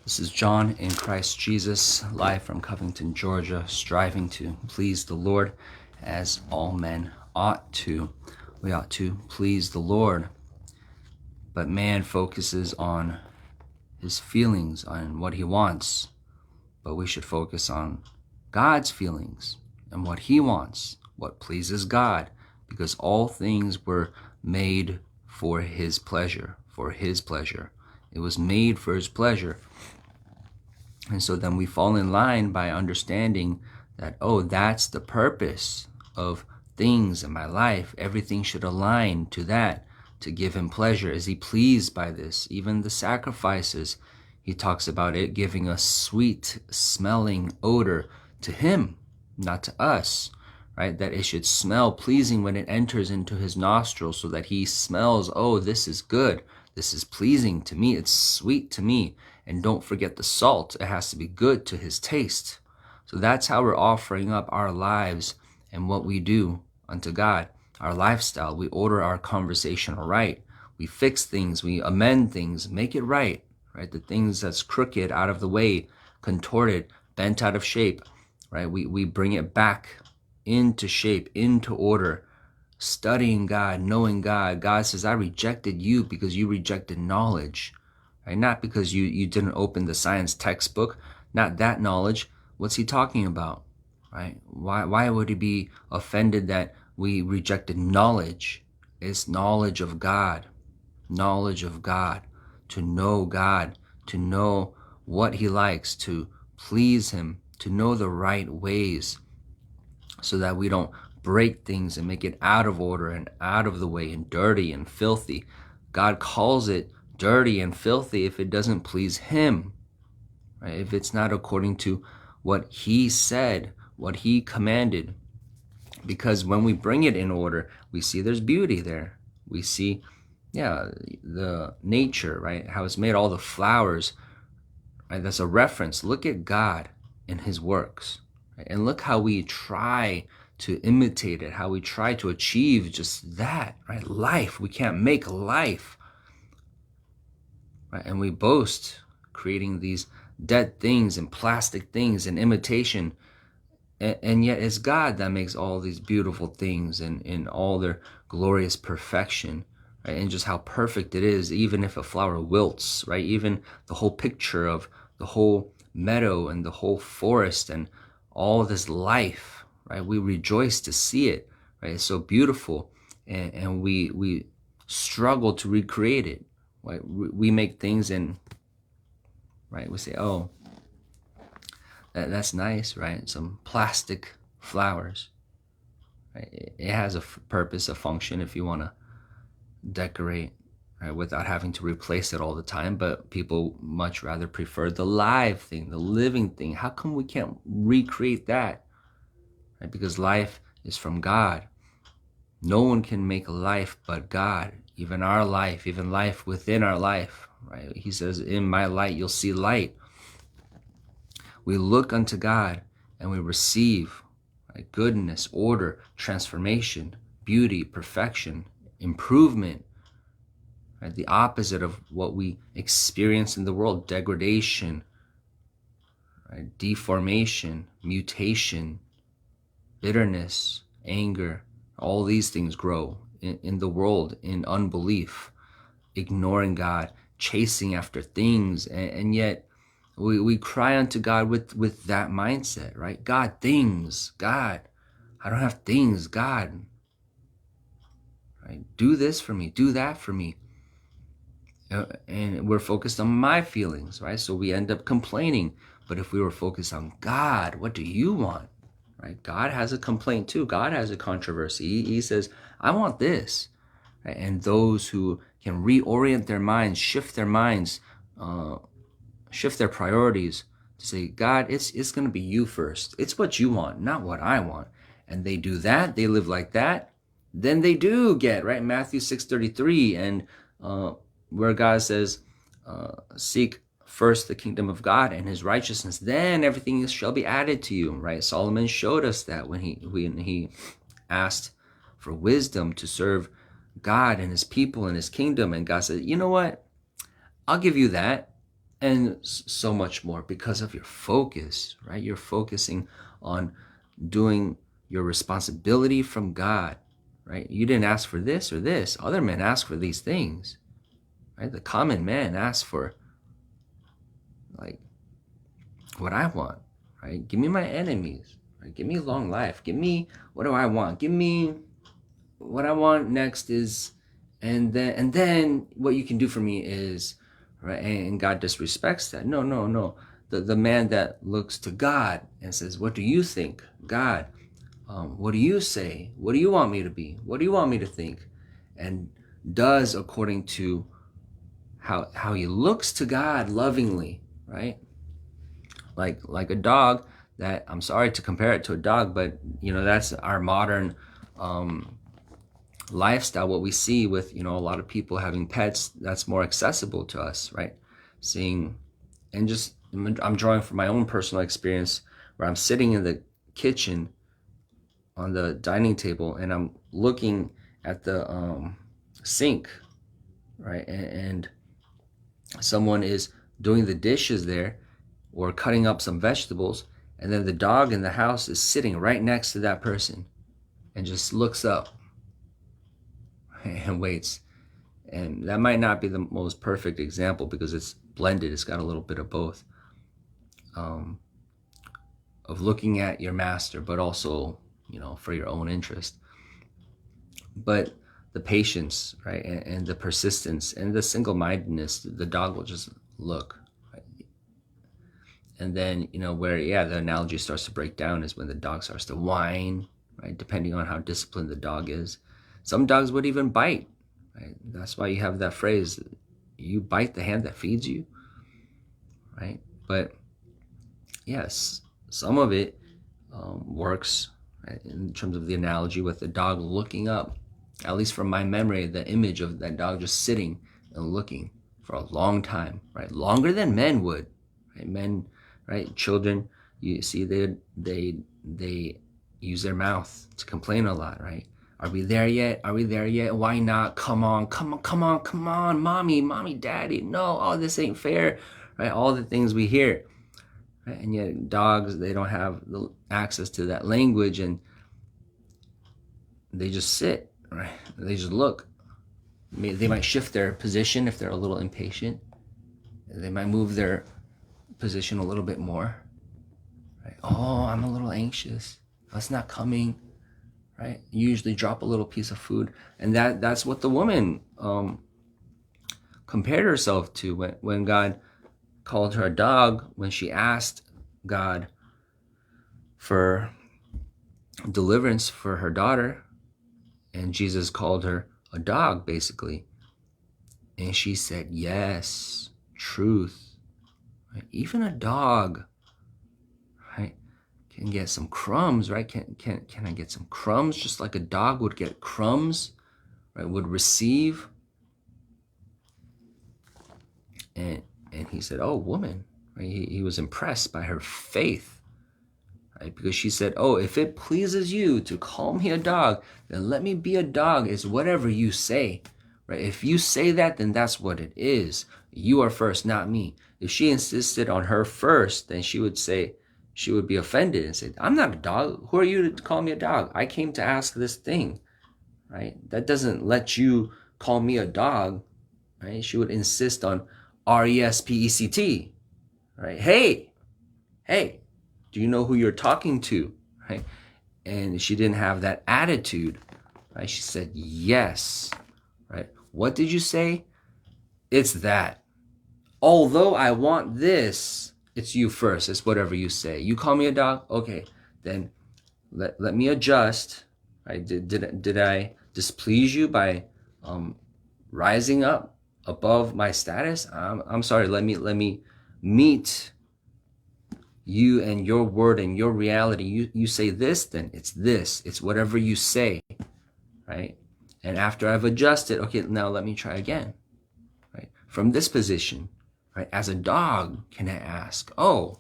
This is John in Christ Jesus, live from Covington, Georgia, striving to please the Lord as all men ought to. We ought to please the Lord, but man focuses on his feelings, on what he wants, but we should focus on God's feelings and what he wants, what pleases God, because all things were made for his pleasure, for his pleasure. It was made for his pleasure. And so then we fall in line by understanding that, oh, that's the purpose of things in my life. Everything should align to that, to give him pleasure. Is he pleased by this? Even the sacrifices, he talks about it giving a sweet smelling odor to him, not to us, right? That it should smell pleasing when it enters into his nostrils, so that he smells, oh, this is good. This is pleasing to me. It's sweet to me. And don't forget the salt. It has to be good to his taste. So that's how we're offering up our lives and what we do unto God. Our lifestyle. We order our conversation right. We fix things. We amend things. Make it right. Right? The things that's crooked, out of the way, contorted, bent out of shape. Right? We bring it back into shape, into order. Studying God, knowing God. God says, I rejected you because you rejected knowledge. Right? Not because you didn't open the science textbook, not that knowledge. What's he talking about? Right? Why would he be offended that we rejected knowledge? It's knowledge of God. Knowledge of God. To know God. To know what he likes. To please him. To know the right ways. So that we don't break things and make it out of order and out of the way and dirty and filthy. God calls it dirty and filthy if it doesn't please him, right? If it's not according to what he said, what he commanded. Because when we bring it in order, we see there's beauty there. We see, the nature, right? How it's made, all the flowers, right? That's a reference. Look at God and his works, right? And look how we try to imitate it, how we try to achieve just that, right? Life. We can't make life. Right? And we boast creating these dead things and plastic things and imitation. And yet it's God that makes all these beautiful things and in all their glorious perfection. Right? And just how perfect it is, even if a flower wilts, right? Even the whole picture of the whole meadow and the whole forest and all this life, right? We rejoice to see it, right? It's so beautiful. And we struggle to recreate it. Right? We make things and, right, we say, oh, that's nice, right? Some plastic flowers. Right? It has a purpose, a function if you want to decorate, right, without having to replace it all the time. But people much rather prefer the live thing, the living thing. How come we can't recreate that? Right? Because life is from God. No one can make life but God. Even our life, even life within our life, right? He says, in my light, you'll see light. We look unto God and we receive, right, goodness, order, transformation, beauty, perfection, improvement, right? The opposite of what we experience in the world, degradation, right? Deformation, mutation, bitterness, anger. All these things grow in the world, in unbelief, ignoring God, chasing after things, and yet we cry unto God with that mindset, right? God, things, God, I don't have things, God, right? Do this for me, do that for me. And we're focused on my feelings, right? So we end up complaining. But if we were focused on God, what do you want? Right? God has a complaint too. God has a controversy. He says, I want this. Right? And those who can reorient their minds, shift their minds, shift their priorities to say, God, it's going to be you first. It's what you want, not what I want. And they do that. They live like that. Then they do get, right? Matthew 6:33, and where God says, seek first the kingdom of God and his righteousness, then everything shall be added to you, right? Solomon showed us that when he asked for wisdom to serve God and his people and his kingdom, and God said, you know what? I'll give you that. and so much more because of your focus, right? You're focusing on doing your responsibility from God, right? You didn't ask for this or this. Other men ask for these things, right? The common man asks for, like, what I want, right? Give me my enemies, right? Give me long life. Give me, what do I want? Give me what I want next is, and then what you can do for me is, right? And God disrespects that. No, no, no. The man that looks to God and says, what do you think? God, what do you say? What do you want me to be? What do you want me to think? And does according to how he looks to God lovingly, right? Like a dog that, I'm sorry to compare it to a dog, but that's our modern lifestyle. What we see with a lot of people having pets, that's more accessible to us, right? Seeing, and just I'm drawing from my own personal experience where I'm sitting in the kitchen on the dining table and I'm looking at the sink, right? And someone is doing the dishes there or cutting up some vegetables, and then the dog in the house is sitting right next to that person and just looks up and waits. And that might not be the most perfect example because it's blended. It's got a little bit of both, of looking at your master, but also, for your own interest. But the patience, right, and the persistence and the single-mindedness, the dog will just look. Right? And then, where, the analogy starts to break down is when the dog starts to whine, right, depending on how disciplined the dog is. Some dogs would even bite. Right? That's why you have that phrase, you bite the hand that feeds you, right? But yes, some of it works, right, in terms of the analogy with the dog looking up. At least from my memory, the image of that dog just sitting and looking for a long time, right? Longer than men would, right? Men, right? Children, you see, they use their mouth to complain a lot, right? Are we there yet? Are we there yet? Why not? Come on, mommy, daddy. No, oh, this ain't fair, right? All the things we hear, right? And yet dogs, they don't have the access to that language, and they just sit, right? They just look. They might shift their position if they're a little impatient. They might move their position a little bit more, right? Oh, I'm a little anxious. That's not coming. Right? You usually drop a little piece of food, and that's what the woman compared herself to when God called her a dog, when she asked God for deliverance for her daughter, and Jesus called her a dog, basically. And she said, yes, truth. Right? Even a dog, right, can get some crumbs, right? Can I get some crumbs just like a dog would get crumbs, right? Would receive. And he said, oh, woman, right? He was impressed by her faith, right? Because she said, oh, if it pleases you to call me a dog, then let me be a dog. It's whatever you say, right? If you say that, then that's what it is. You are first, not me. If she insisted on her first, then she would be offended and say, I'm not a dog. Who are you to call me a dog? I came to ask this thing, right? That doesn't let you call me a dog, right? She would insist on RESPECT, right? Hey, do you know who you're talking to, right? And she didn't have that attitude, right? She said, yes, right? What did you say? It's that. Although I want this, it's you first. It's whatever you say. You call me a dog? Okay, then let me adjust. Right? Did I displease you by rising up above my status? I'm sorry. Let me meet you and your word and your reality. You say this, then it's this. It's whatever you say, right? And after I've adjusted, okay, now let me try again, right? From this position. Right? As a dog, can I ask, oh,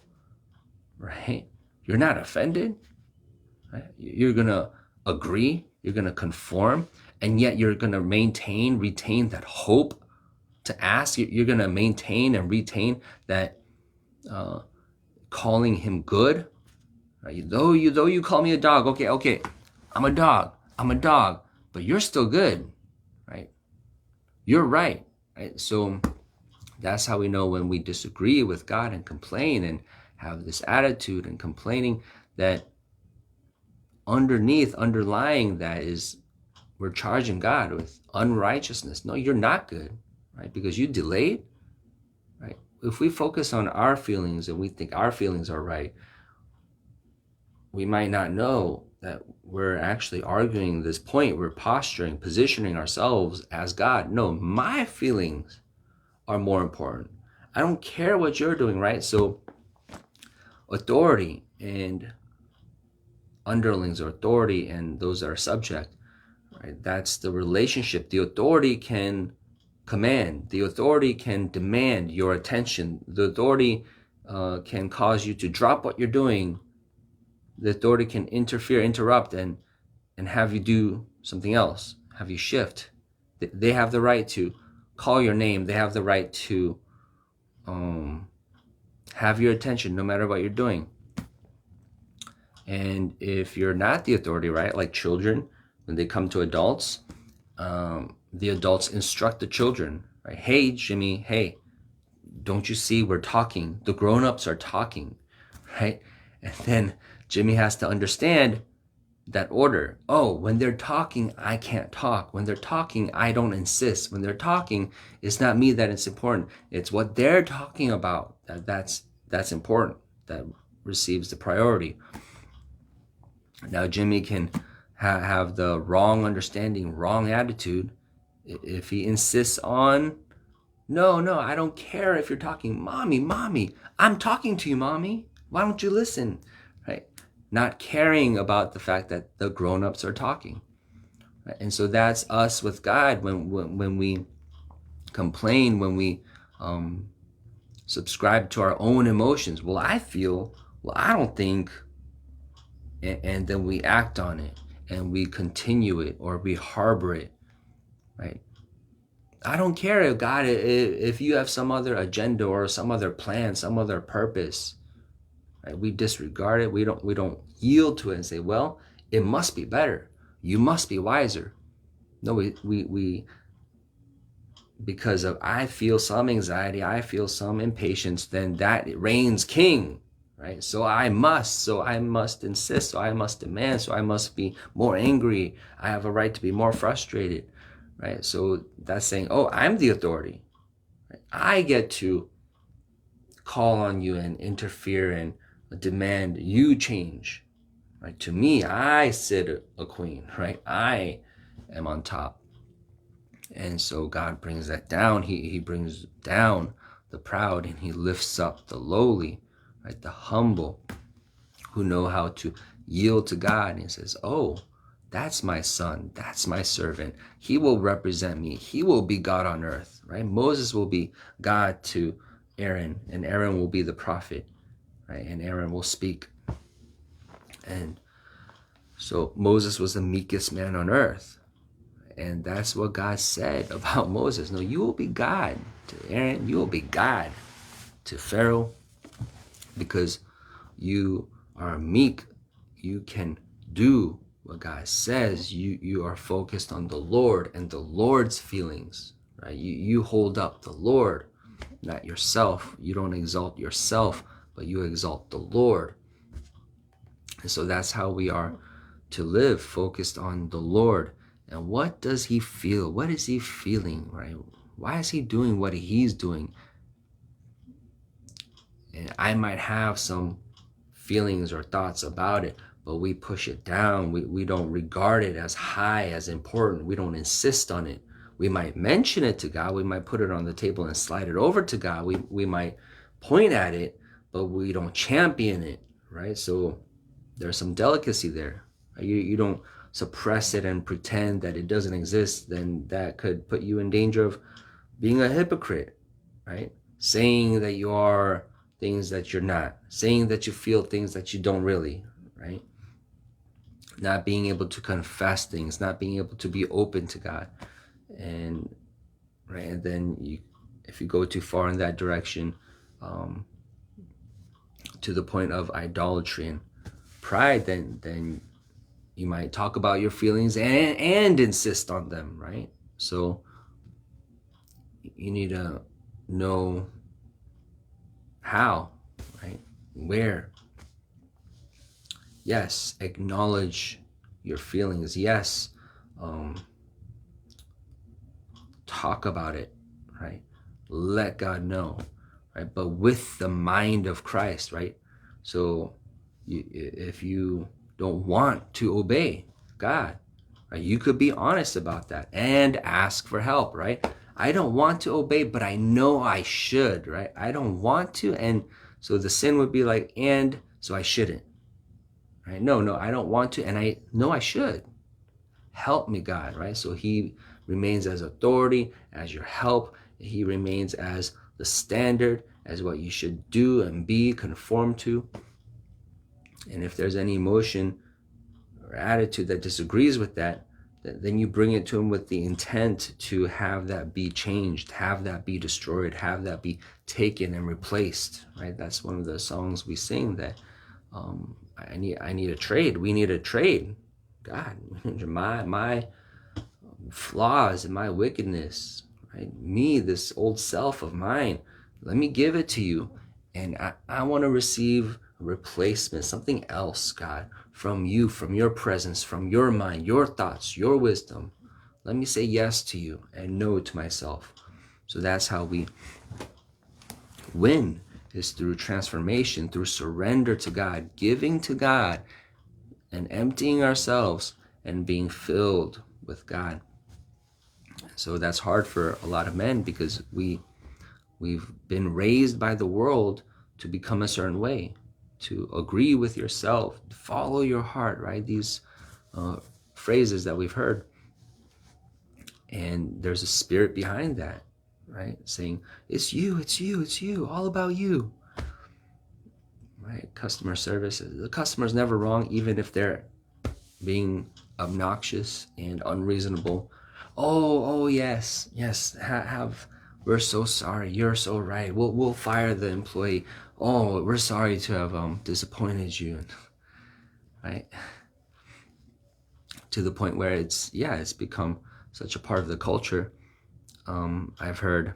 right? You're not offended, right? You're going to agree, you're going to conform, and yet you're going to retain that hope to ask. You're going to maintain and retain that calling him good. Right? Though you call me a dog, okay, I'm a dog, but you're still good, right? You're right, right? So that's how we know when we disagree with God and complain and have this attitude and complaining, that underlying that is we're charging God with unrighteousness. No, you're not good, right? Because you delayed, right? If we focus on our feelings and we think our feelings are right, we might not know that we're actually arguing this point. We're posturing, positioning ourselves as God. No, my feelings are more important. I don't care what you're doing, right? So authority and underlings, or authority and those that are subject, right? That's the relationship. The authority can command. The authority can demand your attention. The authority can cause you to drop what you're doing. The authority can interfere, interrupt, and have you do something else, have you shift. They have the right to call your name. They have the right to have your attention no matter what you're doing. And if you're not the authority, right, like children, when they come to adults, the adults instruct the children, right? Hey, Jimmy, hey, don't you see we're talking? The grown-ups are talking, right? And then Jimmy has to understand that order. Oh, when they're talking, I can't talk. When they're talking, I don't insist. When they're talking, it's not me that it's important. It's what they're talking about that's important, that receives the priority. Now Jimmy can have the wrong understanding, wrong attitude. If he insists on, no, I don't care if you're talking. Mommy, I'm talking to you, mommy. Why don't you listen? Right? Not caring about the fact that the grown-ups are talking. Right? And so that's us with God when we complain, when we subscribe to our own emotions. Well, I feel, well, I don't think, and then we act on it and we continue it or we harbor it, right? I don't care if God, if you have some other agenda or some other plan, some other purpose, right? We disregard it. We don't yield to it and say, well, it must be better. You must be wiser. No, we because of I feel some anxiety, I feel some impatience, then that reigns king, right? So I must insist, so I must demand, so I must be more angry. I have a right to be more frustrated, right? So that's saying, oh, I'm the authority. Right? I get to call on you and interfere and demand you change, right? To me, I sit a queen, right? I am on top. And so God brings that down. He brings down the proud and he lifts up the lowly, right? The humble who know how to yield to God. And he says, oh, that's my son. That's my servant. He will represent me. He will be God on earth, right? Moses will be God to Aaron, and Aaron will be the prophet, right? And Aaron will speak. And so Moses was the meekest man on earth. And that's what God said about Moses. No, you will be God to Aaron. You will be God to Pharaoh, because you are meek. You can do what God says. You are focused on the Lord and the Lord's feelings, right? You hold up the Lord, not yourself. You don't exalt yourself, but you exalt the Lord. And so that's how we are to live, focused on the Lord. And what does he feel? What is he feeling, right? Why is he doing what he's doing? And I might have some feelings or thoughts about it, but we push it down. We don't regard it as high, as important. We don't insist on it. We might mention it to God. We might put it on the table and slide it over to God. We might point at it, but we don't champion it, right? So there's some delicacy there. You don't suppress it and pretend that it doesn't exist. Then that could put you in danger of being a hypocrite, right? Saying that you are things that you're not, saying that you feel things that you don't really, right? Not being able to confess things, not being able to be open to God. And right, and then if you go too far in that direction, to the point of idolatry and pride, then you might talk about your feelings and insist on them, right? So you need to know how, right? Where. Yes, acknowledge your feelings. Yes, talk about it, right? Let God know, right? But with the mind of Christ, right? So if you don't want to obey God, right, you could be honest about that and ask for help, right? I don't want to obey, but I know I should, right? I don't want to, and so the sin would be like, and so I shouldn't, right? No, I don't want to, and I know I should. Help me, God, right? So he remains as authority, as your help. He remains as the standard, as what you should do and be, conform to. And if there's any emotion or attitude that disagrees with that, then you bring it to him with the intent to have that be changed, have that be destroyed, have that be taken and replaced, right? That's one of the songs we sing, that I need a trade. We need a trade. God, my flaws and my wickedness, right? Me, this old self of mine, let me give it to you. And I want to receive a replacement, something else, God, from you, from your presence, from your mind, your thoughts, your wisdom. Let me say yes to you and no to myself. So that's how we win, is through transformation, through surrender to God, giving to God, and emptying ourselves and being filled with God. So that's hard for a lot of men, because we've been raised by the world to become a certain way, to agree with yourself, follow your heart, right? These phrases that we've heard. And there's a spirit behind that, right? Saying, it's you, all about you, right? Customer service, the customer's never wrong, even if they're being obnoxious and unreasonable. Oh, yes, we're so sorry, you're so right, we'll fire the employee. Oh, we're sorry to have disappointed you, right? To the point where it's become such a part of the culture. I've heard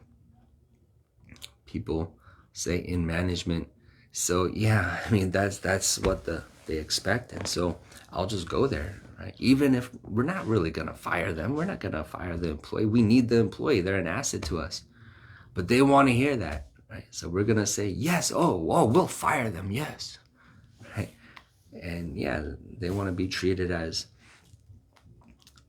people say in management, so yeah, I mean, that's what they expect, and so I'll just go there, right? Even if we're not really gonna fire them, we're not gonna fire the employee. We need the employee; they're an asset to us. But they want to hear that, right? So we're gonna say yes. Oh, we'll fire them, yes, right? And yeah, they want to be treated as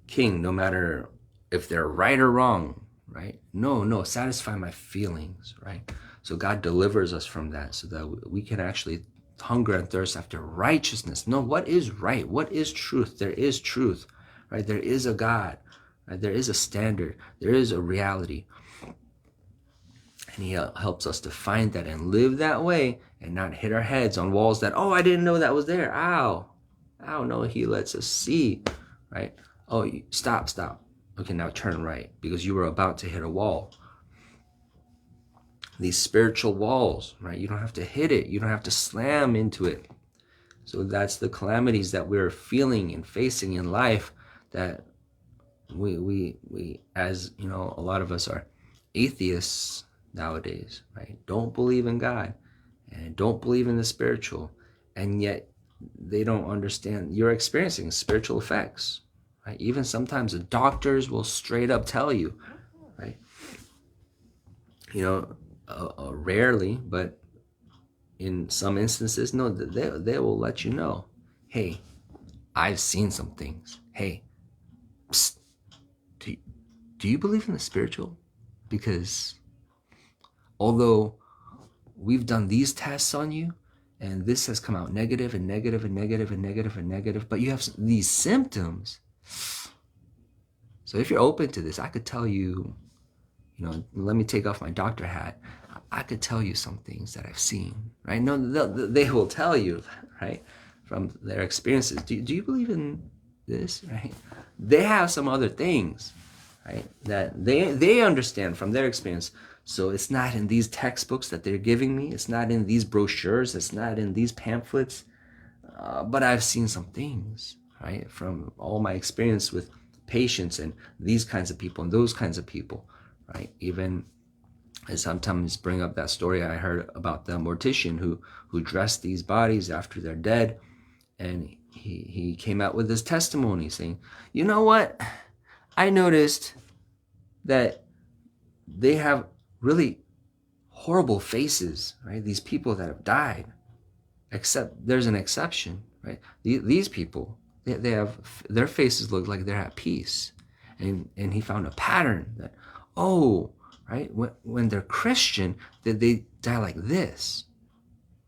king, no matter if they're right or wrong, right? No, satisfy my feelings, right? So God delivers us from that, so that we can actually hunger and thirst after righteousness. No, what is right? What is truth? There is truth, right? There is a God, right? There is a standard. There is a reality. And he helps us to find that and live that way, and not hit our heads on walls that, oh, I didn't know that was there. Ow. No, he lets us see, right? Oh, stop. Okay, now turn right, because you were about to hit a wall. These spiritual walls, right? You don't have to hit it. You don't have to slam into it. So that's the calamities that we're feeling and facing in life, that we as you know, a lot of us are atheists nowadays, right? Don't believe in God and don't believe in the spiritual, and yet they don't understand you're experiencing spiritual effects, right? Even sometimes the doctors will straight up tell you, right? You know, rarely, but in some instances, no, they will let you know, hey, I've seen some things. Hey, psst, do you believe in the spiritual? Because although we've done these tests on you, and this has come out negative and negative and negative and negative and negative, but you have these symptoms. So if you're open to this, I could tell you, let me take off my doctor hat. I could tell you some things that I've seen, right? No, they will tell you, right, from their experiences. Do you believe in this, right? They have some other things, right, that they understand from their experience So it's not in these textbooks that they're giving me. It's not in these brochures. It's not in these pamphlets. But I've seen some things, right, from all my experience with patients and these kinds of people and those kinds of people, right? Even I sometimes bring up that story I heard about the mortician who dressed these bodies after they're dead, and he came out with this testimony saying, you know what? I noticed that they have really horrible faces, right? These people that have died, except there's an exception, right? These people, they have, their faces look like they're at peace. And he found a pattern that, oh, right, when they're Christian, that they die like this,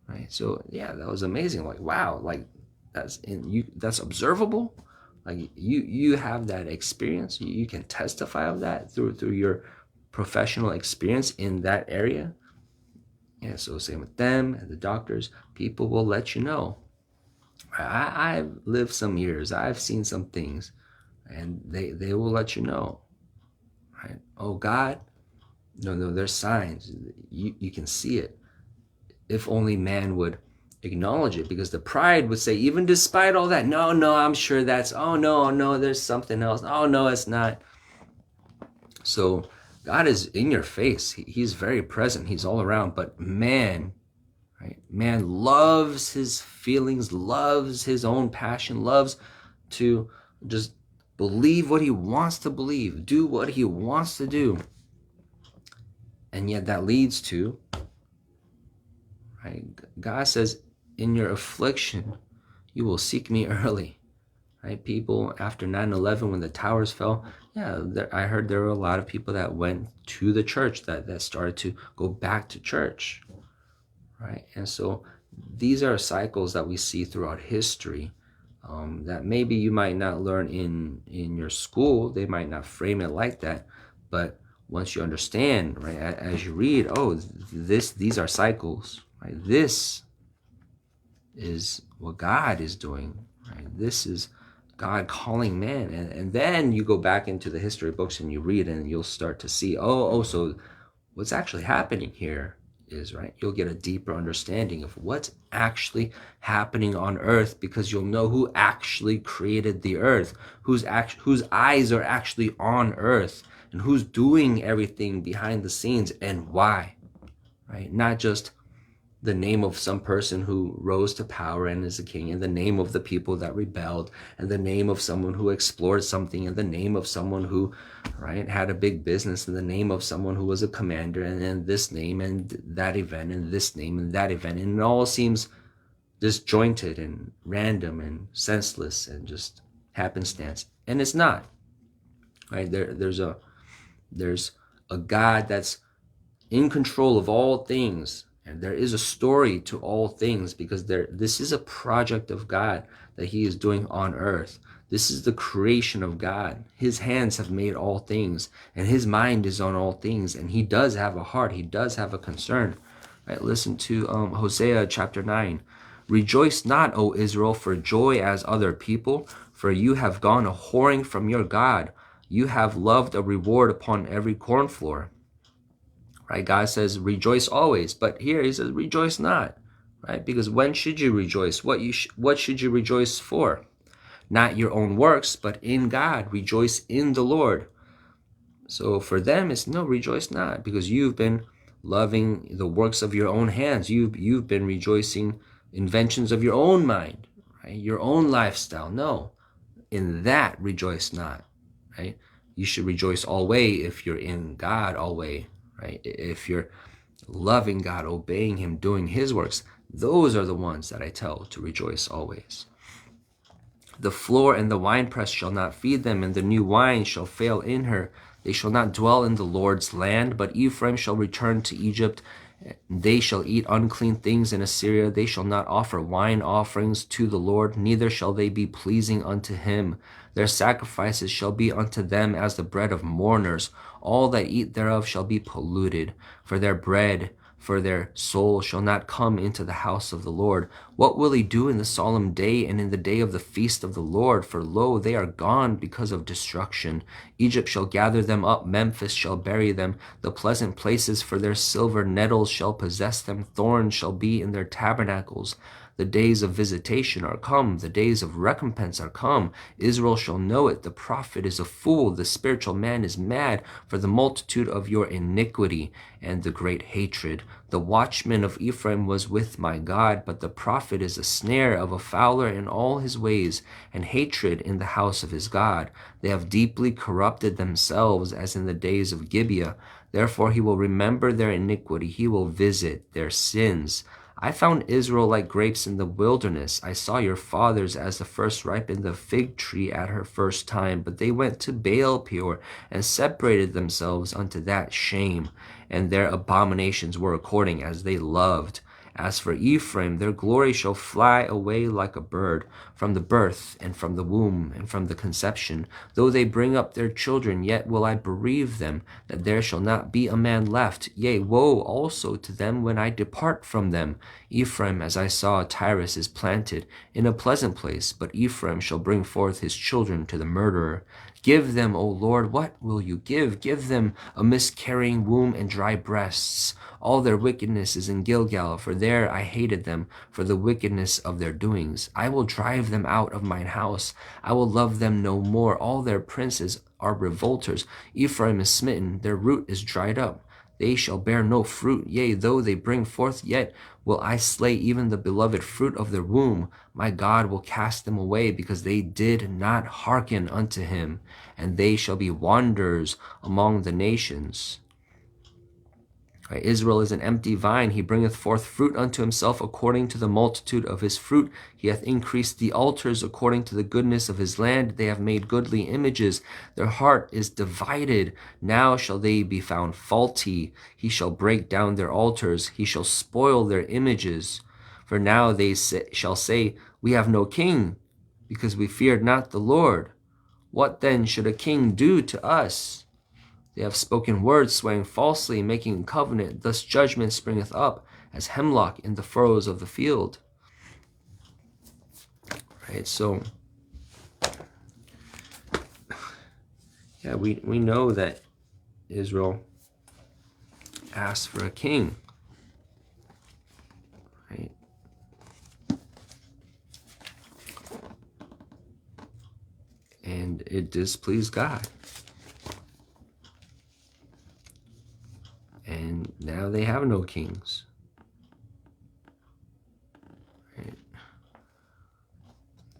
right? So yeah, that was amazing. Like, wow, like that's observable. Like you have that experience. You can testify of that through your professional experience in that area. Yeah, so same with them and the doctors. People will let you know. I've lived some years. I've seen some things, and they will let you know. Right? Oh God, no, there's signs. You can see it. If only man would acknowledge it, because the pride would say, even despite all that, no, I'm sure that's, oh no, there's something else. Oh no, it's not. So God is in your face. He's very present. He's all around. But man, right? Man loves his feelings, loves his own passion, loves to just believe what he wants to believe, do what he wants to do. And yet that leads to, right? God says, in your affliction, you will seek me early. Right? People after 9/11, when the towers fell, yeah, I heard there were a lot of people that went to the church, that started to go back to church, right? And so these are cycles that we see throughout history, that maybe you might not learn in your school. They might not frame it like that, but once you understand, right, as you read, oh, these are cycles, right? This is what God is doing, right? This is God calling man. And then you go back into the history books and you read, and you'll start to see, so what's actually happening here is, right, you'll get a deeper understanding of what's actually happening on earth, because you'll know who actually created the earth, whose eyes are actually on earth, and who's doing everything behind the scenes and why, right? Not just the name of some person who rose to power and is a king, and the name of the people that rebelled, and the name of someone who explored something, and the name of someone who, right, had a big business, and the name of someone who was a commander, and then this name and that event, and this name and that event, and it all seems disjointed and random and senseless and just happenstance. And it's not, right? There's a God that's in control of all things. And there is a story to all things, because this is a project of God that he is doing on earth. This is the creation of God. His hands have made all things, and his mind is on all things. And he does have a heart. He does have a concern. Right? Listen to Hosea chapter 9. Rejoice not, O Israel, for joy as other people, for you have gone a whoring from your God. You have loved a reward upon every corn floor. Right? God says, rejoice always. But here he says, rejoice not. Right? Because when should you rejoice? What should you rejoice for? Not your own works, but in God. Rejoice in the Lord. So for them, it's no, rejoice not. Because you've been loving the works of your own hands. You've been rejoicing inventions of your own mind. Right? Your own lifestyle. No. In that, rejoice not. Right? You should rejoice always if you're in God always. Right? If you're loving God, obeying him, doing his works, those are the ones that I tell to rejoice always. The floor and the winepress shall not feed them, and the new wine shall fail in her. They shall not dwell in the Lord's land, but Ephraim shall return to Egypt. They shall eat unclean things in Assyria. They shall not offer wine offerings to the Lord, neither shall they be pleasing unto him. Their sacrifices shall be unto them as the bread of mourners. All that eat thereof shall be polluted, for their bread for their soul shall not come into the house of the Lord. What will he do in the solemn day and in the day of the feast of the Lord? For lo, they are gone because of destruction. Egypt shall gather them up, Memphis shall bury them. The pleasant places for their silver nettles shall possess them. Thorns shall be in their tabernacles. The days of visitation are come, the days of recompense are come. Israel shall know it. The prophet is a fool, the spiritual man is mad, for the multitude of your iniquity and the great hatred. The watchman of Ephraim was with my God, but the prophet is a snare of a fowler in all his ways, and hatred in the house of his God. They have deeply corrupted themselves as in the days of Gibeah. Therefore he will remember their iniquity, he will visit their sins. I found Israel like grapes in the wilderness. I saw your fathers as the first ripened the fig tree at her first time, but they went to Baal Peor and separated themselves unto that shame, and their abominations were according as they loved. As for Ephraim, their glory shall fly away like a bird, from the birth, and from the womb, and from the conception. Though they bring up their children, yet will I bereave them, that there shall not be a man left. Yea, woe also to them when I depart from them. Ephraim, as I saw, Tyrus is planted in a pleasant place, but Ephraim shall bring forth his children to the murderer. Give them, O Lord, what will you give? Give them a miscarrying womb and dry breasts. All their wickedness is in Gilgal, for there I hated them for the wickedness of their doings. I will drive them out of mine house. I will love them no more. All their princes are revolters. Ephraim is smitten, their root is dried up. They shall bear no fruit. Yea, though they bring forth, yet will I slay even the beloved fruit of their womb. My God will cast them away, because they did not hearken unto him, and they shall be wanderers among the nations. Right? Israel is an empty vine. He bringeth forth fruit unto himself according to the multitude of his fruit. He hath increased the altars according to the goodness of his land. They have made goodly images. Their heart is divided. Now shall they be found faulty. He shall break down their altars. He shall spoil their images. For now they shall say, we have no king, because we feared not the Lord. What then should a king do to us? They have spoken words, swearing falsely, making a covenant. Thus judgment springeth up as hemlock in the furrows of the field. Right, so yeah, we know that Israel asked for a king. Right? And it displeased God. And now they have no kings. Right?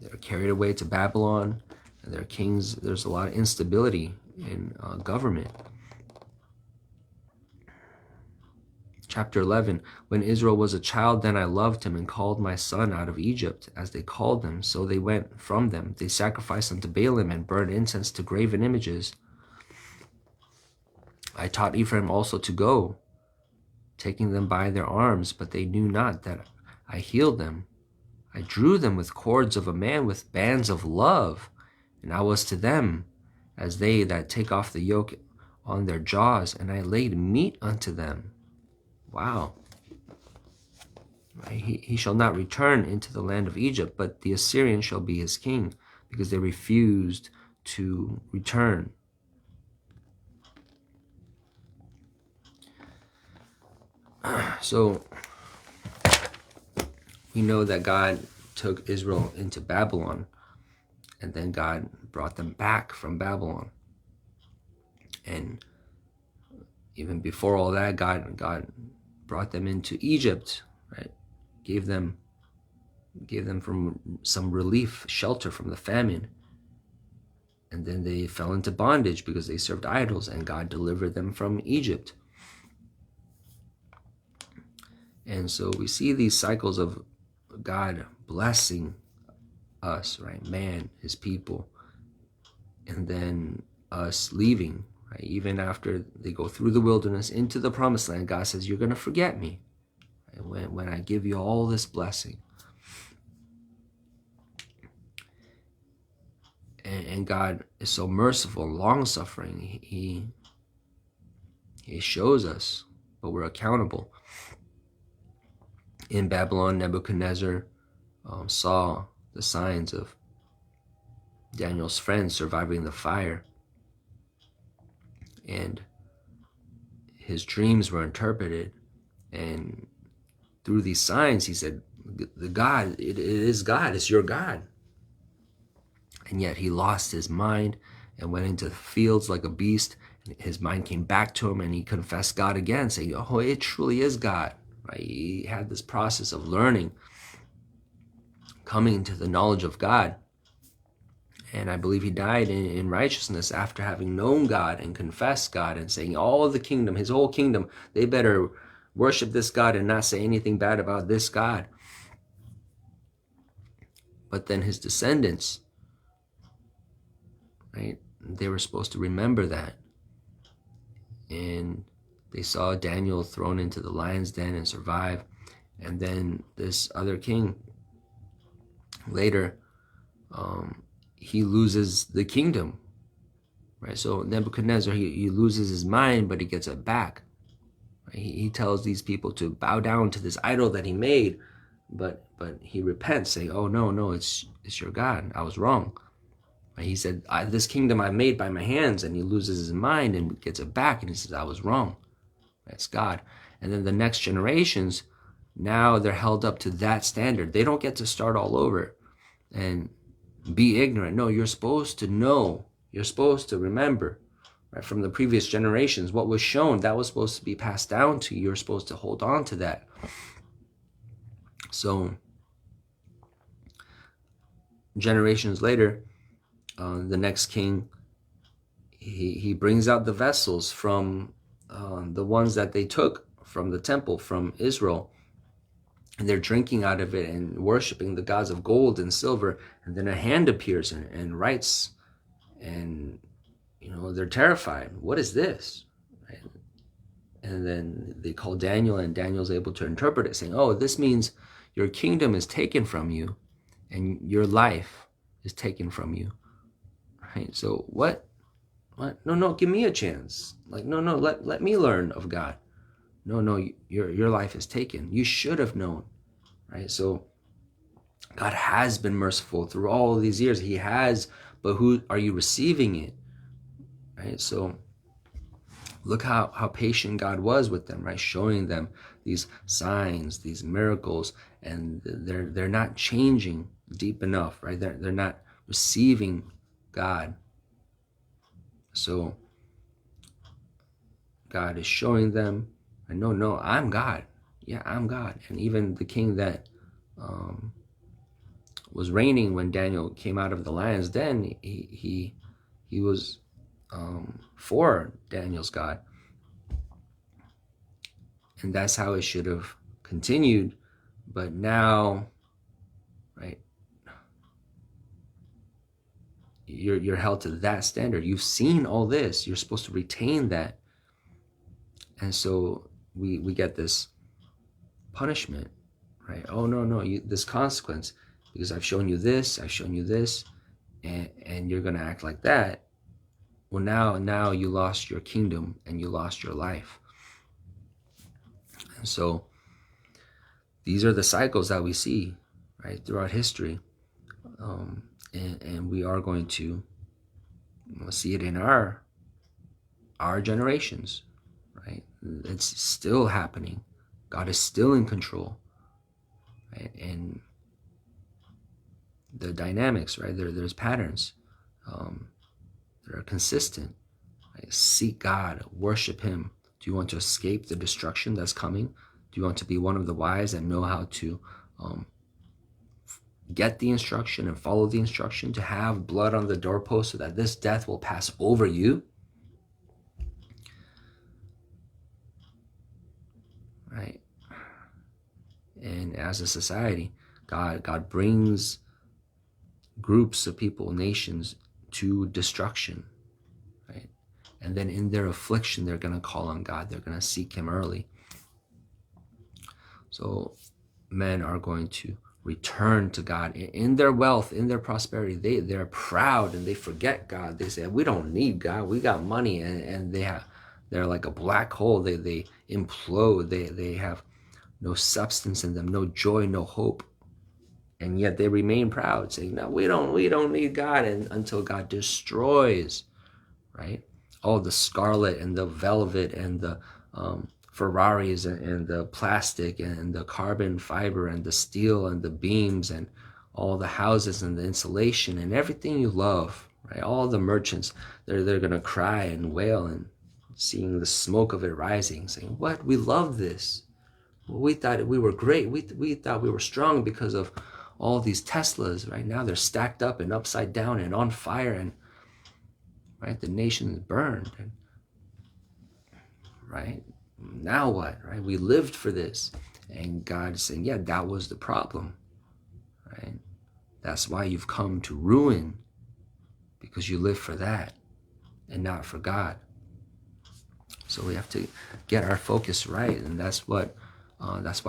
They're carried away to Babylon, and their kings, there's a lot of instability in government. Chapter 11, when Israel was a child, then I loved him and called my son out of Egypt, as they called them. So they went from them. They sacrificed unto Baalim and burned incense to graven images. I taught Ephraim also to go, taking them by their arms, but they knew not that I healed them. I drew them with cords of a man, with bands of love, and I was to them as they that take off the yoke on their jaws, and I laid meat unto them. Wow. He shall not return into the land of Egypt, but the Assyrian shall be his king, because they refused to return. So we know that God took Israel into Babylon, and then God brought them back from Babylon. And even before all that, God brought them into Egypt, right? Gave them from some relief, shelter from the famine. And then they fell into bondage because they served idols, and God delivered them from Egypt. And so we see these cycles of God blessing us, right? Man, his people, and then us leaving, right? Even after they go through the wilderness into the promised land, God says, you're going to forget me, right? when I give you all this blessing. And God is so merciful and long-suffering. He shows us but we're accountable. In Babylon, Nebuchadnezzar saw the signs of Daniel's friends surviving the fire, and his dreams were interpreted, and through these signs he said, the God, it is God, it's your God. And yet he lost his mind and went into the fields like a beast, and his mind came back to him, and he confessed God again, saying, oh, it truly is God. Right? He had this process of learning, coming to the knowledge of God. And I believe he died in righteousness after having known God and confessed God and saying all the kingdom, his whole kingdom, they better worship this God and not say anything bad about this God. But then his descendants, right, they were supposed to remember that. And they saw Daniel thrown into the lion's den and survive. And then this other king, later, he loses the kingdom, right? So Nebuchadnezzar, he loses his mind, but he gets it back. Right? He tells these people to bow down to this idol that he made, but he repents, saying, oh, no, it's your God. I was wrong. Right? He said, this kingdom I made by my hands, and he loses his mind and gets it back, and he says, I was wrong. That's God. And then the next generations, now they're held up to that standard. They don't get to start all over and be ignorant. No, you're supposed to know. You're supposed to remember, right, from the previous generations. What was shown, that was supposed to be passed down to you. You're supposed to hold on to that. So, generations later, the next king, he brings out the vessels from the ones that they took from the temple, from Israel, and they're drinking out of it and worshiping the gods of gold and silver. And then a hand appears and writes, and they're terrified. What is this? Right? And then they call Daniel, and Daniel's able to interpret it, saying, oh, this means your kingdom is taken from you and your life is taken from you. Right? So what? No, give me a chance. Like, no, let me learn of God. No, your life is taken. You should have known, right? So God has been merciful through all of these years. He has, but who are you receiving it, right? So look how patient God was with them, right? Showing them these signs, these miracles, and they're not changing deep enough, right? They're not receiving God. So God is showing them, no, I'm God. Yeah, I'm God. And even the king that was reigning when Daniel came out of the lion's den, he was for Daniel's God. And that's how it should have continued. But now, right, you're held to that standard. You've seen all this. You're supposed to retain that. And so we get this punishment, right? Oh, no, this consequence, because I've shown you this, and you're going to act like that. Well, now you lost your kingdom and you lost your life. And so these are the cycles that we see, right, throughout history. And we are going to see it in our generations, right? It's still happening. God is still in control, right? And the dynamics, right? There's patterns that are consistent. Right? Seek God, worship Him. Do you want to escape the destruction that's coming? Do you want to be one of the wise that know how to get the instruction and follow the instruction, to have blood on the doorpost so that this death will pass over you? Right? And as a society, God brings groups of people, nations, to destruction, right? And then in their affliction, they're going to call on God. They're going to seek Him early. So men are going to return to God in their wealth, in their prosperity. They're proud and they forget God. They say, we don't need God. We got money, and they're like a black hole. They implode. They have no substance in them, no joy, no hope. And yet they remain proud, saying, no, we don't need God, and until God destroys, right? All the scarlet and the velvet and the Ferraris and the plastic and the carbon fiber and the steel and the beams and all the houses and the insulation and everything you love, right? All the merchants, they're gonna cry and wail and seeing the smoke of it rising, saying, what? We love this. Well, we thought we were great. We thought we were strong because of all these Teslas. Right now they're stacked up and upside down and on fire, and right, the nation is burned. And, right now what? Right, we lived for this, and God is saying, yeah, that was the problem. Right, that's why you've come to ruin, because you live for that and not for God. So we have to get our focus right, and that's why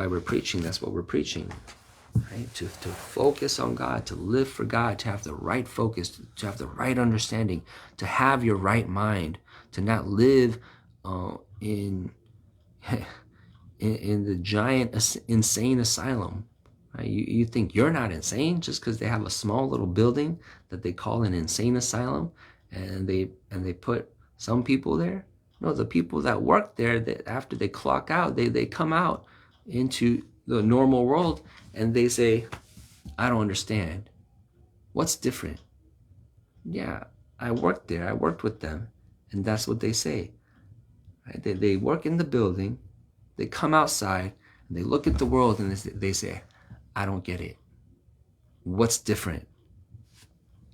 we're preaching. That's what we're preaching, right? To focus on God, to live for God, to have the right focus, to have the right understanding, to have your right mind, to not live in the giant insane asylum. Right? You think you're not insane just because they have a small little building that they call an insane asylum, and they put some people there. No, the people that work there, that after they clock out, they come out into the normal world and they say, I don't understand. What's different? Yeah, I worked there. I worked with them. And that's what they say. Right? They work in the building. They come outside and they look at the world and they say, I don't get it. What's different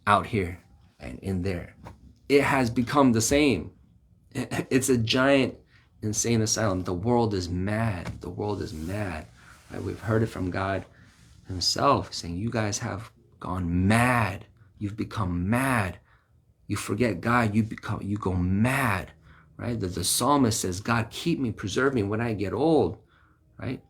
out here and in there? It has become the same. It's a giant insane asylum. The world is mad. The world is mad. Right? We've heard it from God himself saying, you guys have gone mad. You've become mad. You forget God, you go mad. Right? The psalmist says, God, keep me, preserve me when I get old. Right?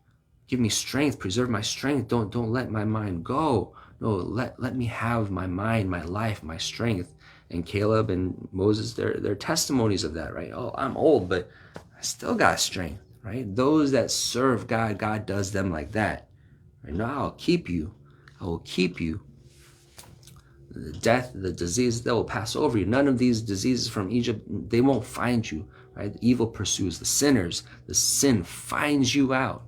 Give me strength, preserve my strength. Don't let my mind go. No, let me have my mind, my life, my strength. And Caleb and Moses, they're testimonies of that, right? Oh, I'm old, but I still got strength, right? Those that serve God, God does them like that. Right? No, I'll keep you. I will keep you. The death, the disease, they will pass over you. None of these diseases from Egypt, they won't find you, right? The evil pursues the sinners. The sin finds you out,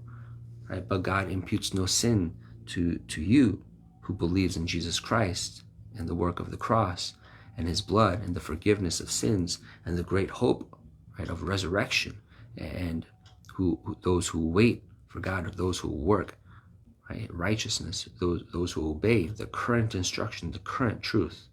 right? But God imputes no sin to you who believes in Jesus Christ and the work of the cross and his blood and the forgiveness of sins and the great hope, right, of resurrection, and those who wait for God, those who work, right, righteousness, those who obey the current instruction, the current truth,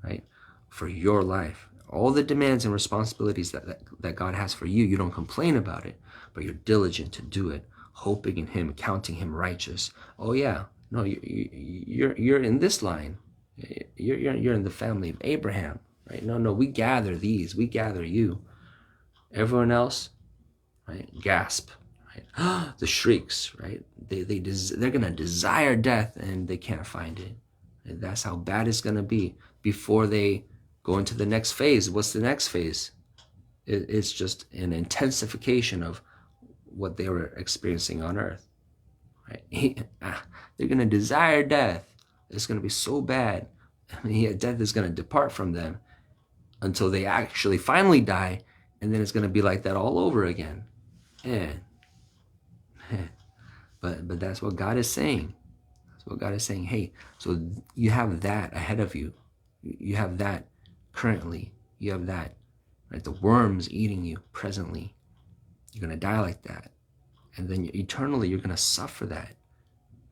right, for your life. All the demands and responsibilities that God has for you, you don't complain about it, but you're diligent to do it, hoping in him, counting him righteous. Oh yeah, no, you're in this line. You're in the family of Abraham, right? No, we gather these. We gather you. Everyone else, right? Gasp, right? The shrieks, right? They're gonna desire death and they can't find it. And that's how bad it's gonna be before they go into the next phase. What's the next phase? It's just an intensification of what they were experiencing on earth, right? They're gonna desire death. It's going to be so bad. I mean, death is going to depart from them until they actually finally die, and then it's going to be like that all over again. But that's what God is saying. That's what God is saying. Hey, so you have that ahead of you. You have that currently. You have that, right? The worms eating you presently. You're going to die like that. And then eternally, you're going to suffer that.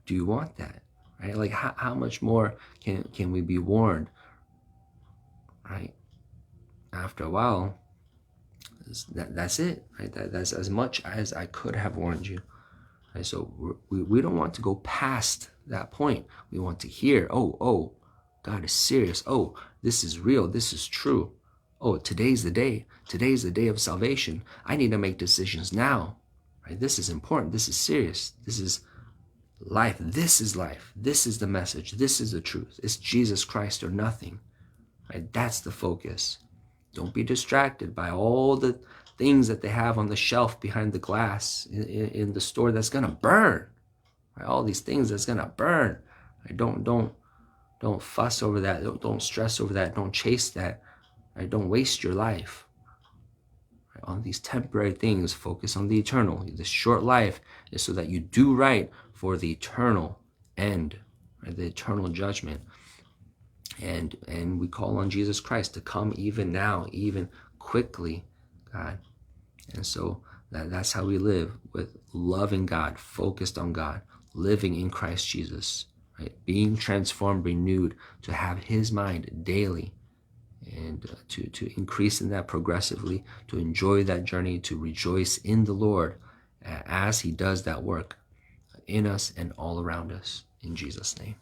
Do you want that? Right? Like how much more can we be warned? Right? After a while, that's it. Right? That's as much as I could have warned you. Right? So we don't want to go past that point. We want to hear, oh, God is serious. Oh, this is real. This is true. Oh, today's the day. Today's the day of salvation. I need to make decisions now. Right? This is important. This is serious. This is life. This is life. This is the message. This is the truth. It's Jesus Christ or nothing. Right? That's the focus. Don't be distracted by all the things that they have on the shelf behind the glass in the store that's gonna burn. Right? All these things that's gonna burn. Right? Don't fuss over that. Don't stress over that. Don't chase that. Right? Don't waste your life on these temporary things. Focus on the eternal. The short life is so that you do right for the eternal end, right? The eternal judgment. And we call on Jesus Christ to come even now, even quickly, God. And so that's how we live, with loving God, focused on God, living in Christ Jesus, right? Being transformed, renewed to have his mind daily, and to increase in that progressively, to enjoy that journey, to rejoice in the Lord as he does that work in us and all around us. In Jesus' name.